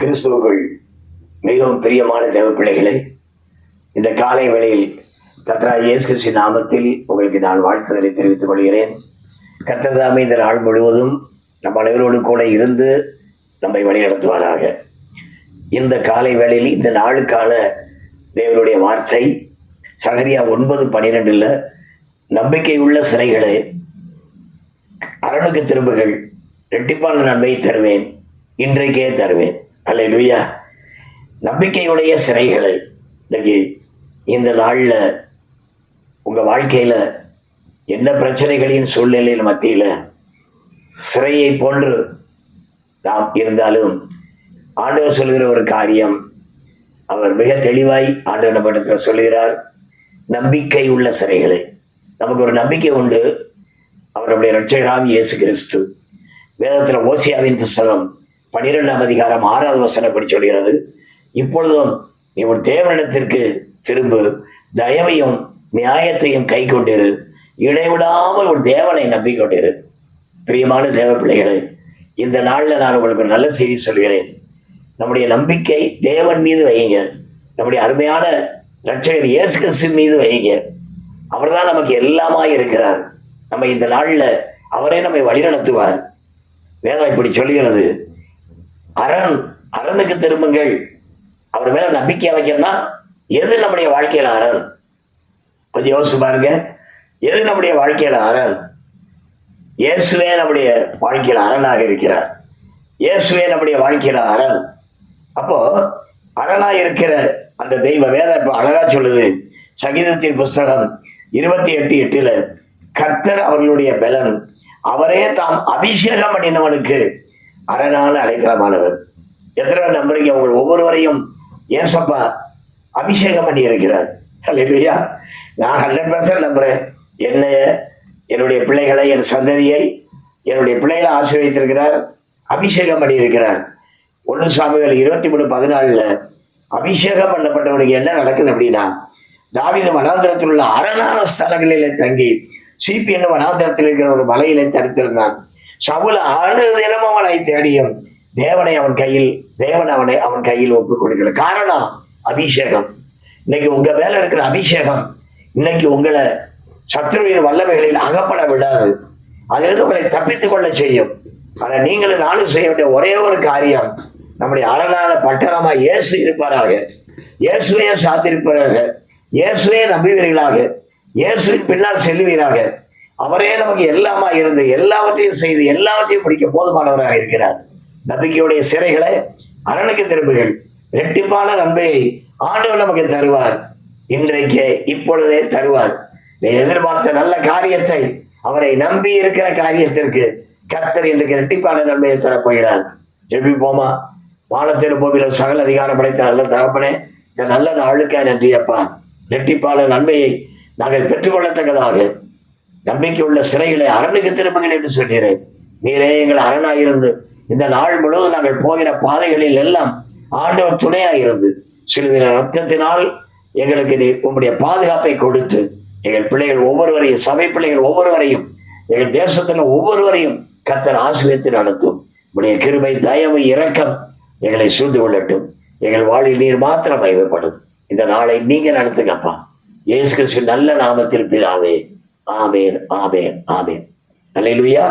கிறிஸ்துவுக்குள் மிகவும் பிரியமான தேவ பிள்ளைகளை, இந்த காலை வேளையில் கர்த்தராகிய இயேசு கிறிஸ்துவின் நாமத்தில் உங்களுக்கு நான் வாழ்த்துதலை தெரிவித்துக் கொள்கிறேன். கர்த்தர் தாமே இந்த நாள் முழுவதும் நம் அனைவரோடு கூட இருந்து நம்மை வழிநடத்துவாராக. இந்த காலை வேளையில் இந்த நாளுக்கான தேவனுடைய வார்த்தை சகரியா 9:12 நம்பிக்கை உள்ள சிறைகளே அரணுக்கு திரும்புகள், இரட்டிப்பான நன்மையை தருவேன், இன்றைக்கே தருவேன். அல்லேலூயா. நம்பிக்கையுடைய சிறைகளை இன்னைக்கு இந்த நாளில் உங்கள் வாழ்க்கையில் என்ன பிரச்சனைகளின் சூழ்நிலையின் மத்தியில் சிறையை போன்று நாம் இருந்தாலும் ஆண்டவர் சொல்கிற ஒரு காரியம், அவர் மிக தெளிவாய் ஆண்டவர் நம்மிடத்தில் சொல்கிறார், நம்பிக்கை உள்ள சிறைகளை. நமக்கு ஒரு நம்பிக்கை உண்டு, அவருடைய இரட்சகராம் இயேசு கிறிஸ்து. வேதத்தில் ஓசியாவின் புஸ்தகம் 12ஆம் அதிகாரம் 6வது வசனப்படி சொல்கிறது, இப்பொழுதும் நீ உன் தேவனிடத்திற்கு திரும்பு, தயவையும் நியாயத்தையும் கை கொண்டிரு, இடைவிடாமல் உன் தேவனை நம்பிக்கொண்டிரு. பிரியமான தேவ பிள்ளைகளை, இந்த நாளில் நான் உங்களுக்கு ஒரு நல்ல செய்தி சொல்கிறேன். நம்முடைய நம்பிக்கை தேவன் மீது வையுங்க. நம்முடைய அருமையான இரட்சகர் இயேசு கிறிஸ்து மீது வையுங்க. அவர் தான் நமக்கு எல்லாமா இருக்கிறார். நம்ம இந்த நாளில் அவரே நம்மை வழிநடத்துவார். வேதம் இப்படி சொல்கிறது, அரணுக்கு திரும்புங்கள். அவர் மேல நம்பிக்கை வைக்கணும்னா எது நம்முடைய வாழ்க்கையில அரண்? கொஞ்சம் யோசிச்சு பாருங்க. எது நம்முடைய வாழ்க்கையில அரண்? இயேசுவே நம்முடைய வாழ்க்கையில அரணாக இருக்கிறார். இயேசுவே நம்முடைய வாழ்க்கையில அரண். அப்போ அரணா இருக்கிற அந்த தெய்வ வேதம் இப்போ அழகா சொல்லுது. சங்கீதத்தின் புஸ்தகம் 28:8 கர்த்தர் அவர்களுடைய பலன், அவரே தாம் அபிஷேகம் பண்ணினவனுக்கு அரணான அடைக்கலமானவர். எத்தனை நம்புறீங்க? உங்கள் ஒவ்வொருவரையும் ஏசப்பா அபிஷேகம் பண்ணி இருக்கிறார். அல்லேலூயா. நான் 100% நம்புறேன். என்னைய, என்னுடைய பிள்ளைகளை, என் சந்ததியை, என்னுடைய பிள்ளைகளை ஆசீர்வதித்திருக்கிறார், அபிஷேகம் பண்ணி இருக்கிறார். 1 சாமுவேல் 23:14 அபிஷேகம் பண்ணப்பட்டவனுக்கு என்ன நடக்குது அப்படின்னா, தாவீது வனாந்திரத்தில் உள்ள அரணான ஸ்தலங்களிலே தங்கி சீப்பி என்னும் வனாந்திரத்தில் இருக்கிற ஒரு மலையிலே தடுத்திருந்தான். சவுல் அனுதினமும் அவனை தேடியும் தேவன் அவன் கையில் ஒப்புக் கொடுக்கிற காரணம் அபிஷேகம். இன்னைக்கு உங்க மேல இருக்கிற அபிஷேகம் இன்னைக்கு உங்களை சத்துருவின் வல்லமைகளில் அகப்பட விடாது. அதிலிருந்து உங்களை தப்பித்துக் கொள்ள செய்யும். ஆனா நீங்களும் நானும் செய்ய வேண்டிய ஒரே ஒரு காரியம், நம்முடைய அரணான பட்டணமா இயேசு இருப்பாராக, இயேசுவே சாத்திருப்பாராக, இயேசுவே நம்புவீர்களாக, இயேசுவின் பின்னால் செல்லுவீராக. அவரே நமக்கு எல்லாமா இருந்து எல்லாவற்றையும் செய்து எல்லாவற்றையும் பிடிக்க போதுமானவராக இருக்கிறார். நம்பிக்கையுடைய சிறைகளை அரணுக்கு திரும்புகள், இரட்டிப்பான நன்மையை ஆண்டவர் நமக்கு தருவார். இன்றைக்கே இப்பொழுதே தருவார். நீ எதிர்பார்த்த நல்ல காரியத்தை, அவரை நம்பி இருக்கிற காரியத்திற்கு கர்த்தர் இன்றைக்கு இரட்டிப்பான நன்மையை தரப்போகிறார். ஜெபிப்போமா? வானத்தின் பூமியிலும் சகல அதிகாரம் படைத்த நல்ல தகப்பனே, இந்த நல்ல நாளுக்காக நன்றி அப்பா. இரட்டிப்பான நன்மையை நாங்கள் பெற்றுக்கொள்ளத்தக்கதாக நம்பிக்கை உள்ள சிறைகளை அரணுக்கு திரும்புங்கள் என்று சொல்கிறேன். நீரே எங்கள் அரணாயிருந்து இந்த நாள் முழுவதும் நாங்கள் போகிற பாதைகளில் எல்லாம் ஆண்டவர் துணையாயிருந்து சிலுவையில ரத்தத்தினால் எங்களுக்கு நீ உங்களுடைய பாதுகாப்பை கொடுத்து எங்கள் பிள்ளைகள் ஒவ்வொருவரையும், சபை பிள்ளைகள் ஒவ்வொருவரையும், எங்கள் தேசத்துல ஒவ்வொருவரையும் கர்த்தர் ஆசீர்வதித்து நடத்தும். உங்களுடைய கிருபை, தயவு, இரக்கம் எங்களை சூழ்ந்து கொள்ளட்டும். எங்கள் வாழ்வில் நீர் மாத்திரம் மகிமைப்படும். இந்த நாளை நீங்க நடத்துங்கப்பா. இயேசு கிறிஸ்து நல்ல நாமத்தில் பிதாவே. ஆமேன், ஆமேன், ஆமேன். அல்லேலூயா.